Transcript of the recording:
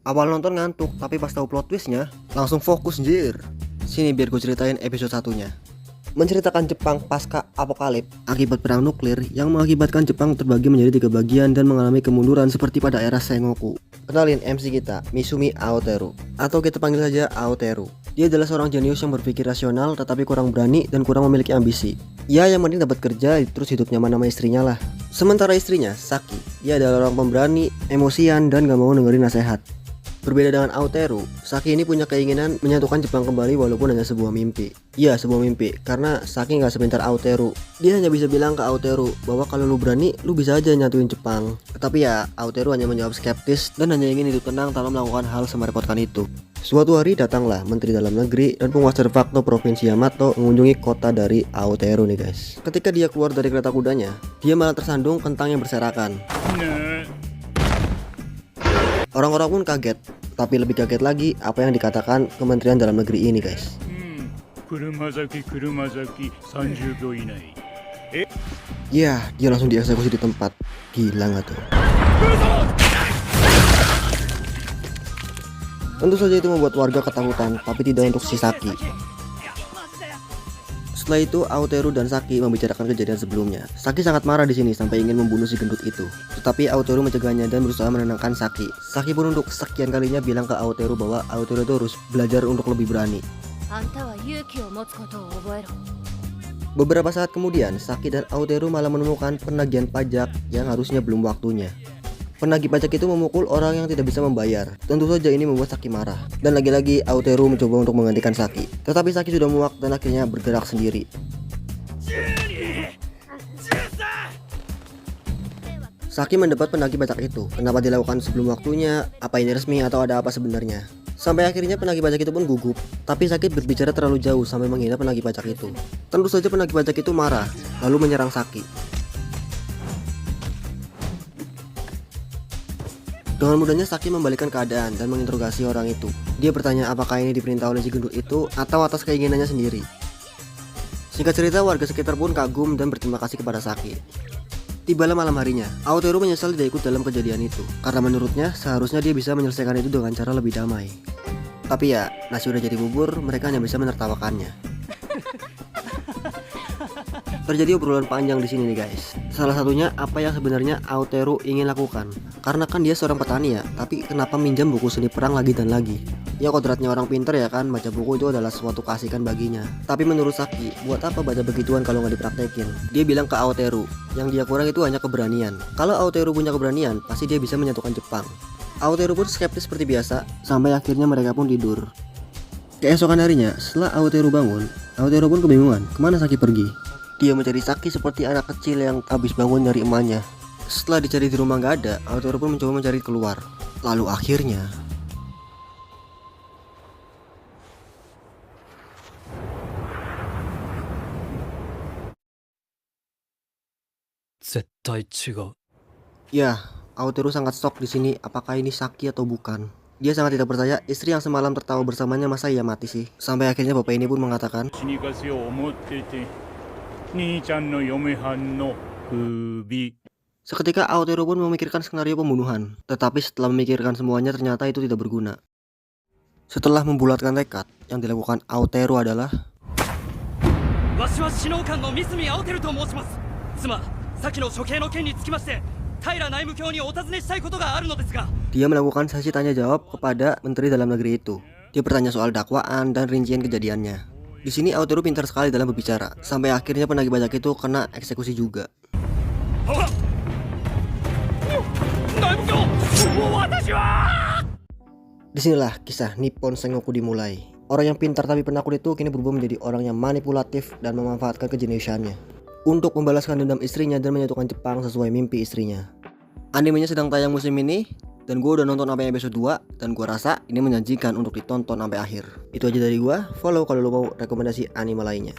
Awal nonton ngantuk, tapi pas tahu plot twistnya langsung fokus jir. Sini biar gue ceritain episode satunya. Menceritakan Jepang pasca apokalip akibat perang nuklir yang mengakibatkan Jepang terbagi menjadi 3 bagian dan mengalami kemunduran seperti pada era Sengoku. Kenalin MC kita, Misumi Aoteru, atau kita panggil saja Aoteru. Dia adalah seorang jenius yang berpikir rasional tetapi kurang berani dan kurang memiliki ambisi. Ya, yang penting dapat kerja terus hidup nyaman sama istrinya lah. Sementara istrinya, Saki, dia adalah orang pemberani, emosian, dan gak mau dengerin nasihat. Berbeda dengan Aoteru, Saki ini punya keinginan menyatukan Jepang kembali walaupun hanya sebuah mimpi. Iya, sebuah mimpi, karena Saki nggak sepintar Aoteru. Dia hanya bisa bilang ke Aoteru bahwa kalau lu berani, lu bisa aja nyatuin Jepang. Tapi ya, Aoteru hanya menjawab skeptis dan hanya ingin hidup tenang tanpa melakukan hal semerepotkan itu. Suatu hari datanglah Menteri Dalam Negeri dan penguasa de facto Provinsi Yamato mengunjungi kota dari Aoteru nih guys. Ketika dia keluar dari kereta kudanya, dia malah tersandung kentang yang berserakan. Orang-orang pun kaget, tapi lebih kaget lagi apa yang dikatakan Kementerian Dalam Negeri ini guys. Ya, dia langsung dieksekusi di tempat. Gila nggak tuh? Tentu saja itu membuat warga ketakutan, tapi tidak untuk si Saki. Setelah itu, Aoteru dan Saki membicarakan kejadian sebelumnya. Saki sangat marah di sini sampai ingin membunuh si gendut itu. Tetapi Aoteru mencegahnya dan berusaha menenangkan Saki. Saki pun untuk sekian kalinya bilang ke Aoteru bahwa Aoteru itu harus belajar untuk lebih berani. Beberapa saat kemudian, Saki dan Aoteru malah menemukan penagihan pajak yang harusnya belum waktunya. Penagih pajak itu memukul orang yang tidak bisa membayar. Tentu saja ini membuat Saki marah. Dan lagi-lagi Aoteru mencoba untuk menggantikan Saki. Tetapi Saki sudah muak dan akhirnya bergerak sendiri. Saki mendapat penagih pajak itu. Kenapa dilakukan sebelum waktunya? Apa ini resmi atau ada apa sebenarnya? Sampai akhirnya penagih pajak itu pun gugup. Tapi Saki berbicara terlalu jauh sampai menghina penagih pajak itu. Tentu saja penagih pajak itu marah, lalu menyerang Saki. Dengan mudahnya Saki membalikkan keadaan dan menginterogasi orang itu. Dia bertanya apakah ini diperintah oleh si gendut itu atau atas keinginannya sendiri. Singkat cerita, warga sekitar pun kagum dan berterima kasih kepada Saki. Tibalah malam harinya, Aoteru menyesal tidak ikut dalam kejadian itu, karena menurutnya seharusnya dia bisa menyelesaikan itu dengan cara lebih damai. Tapi ya, nasi udah jadi bubur, mereka hanya bisa menertawakannya. Terjadi obrolan panjang di sini nih guys. Salah satunya apa yang sebenarnya Aoteru ingin lakukan. Karena kan dia seorang petani ya, tapi kenapa minjam buku seni perang lagi dan lagi? Ya kodratnya orang pinter ya kan, baca buku itu adalah suatu keasikan baginya. Tapi menurut Saki, buat apa baca begituan kalau nggak dipraktekin? Dia bilang ke Aoteru, yang dia kurang itu hanya keberanian. Kalau Aoteru punya keberanian, pasti dia bisa menyatukan Jepang. Aoteru pun skeptis seperti biasa, sampai akhirnya mereka pun tidur. Keesokan harinya, setelah Aoteru bangun, Aoteru pun kebingungan, kemana Saki pergi? Dia mencari Saki seperti anak kecil yang habis bangun dari emaknya. Setelah dicari di rumah gak ada, Aoteru pun mencoba mencari keluar. Lalu akhirnya ya, Aoteru sangat shock di sini. Apakah ini Saki atau bukan? Dia sangat tidak percaya istri yang semalam tertawa bersamanya masa ia mati sih. Sampai akhirnya bapak ini pun mengatakan, seketika Aoteru pun memikirkan skenario pembunuhan. Tetapi setelah memikirkan semuanya ternyata itu tidak berguna. Setelah membulatkan tekad, yang dilakukan Aoteru adalah dia melakukan sesi tanya jawab kepada Menteri Dalam Negeri itu. Dia bertanya soal dakwaan dan rincian kejadiannya. Di sini Aoteru pintar sekali dalam berbicara, sampai akhirnya penagih pajak itu kena eksekusi juga. Disinilah kisah Nippon Sengoku dimulai. Orang yang pintar tapi penakut itu kini berubah menjadi orang yang manipulatif dan memanfaatkan kejeniusannya untuk membalaskan dendam istrinya dan menyatukan Jepang sesuai mimpi istrinya. Animenya sedang tayang musim ini, dan gue udah nonton sampai episode 2, dan gue rasa ini menjanjikan untuk ditonton sampai akhir. Itu aja dari gue. Follow kalau lo mau rekomendasi anime lainnya.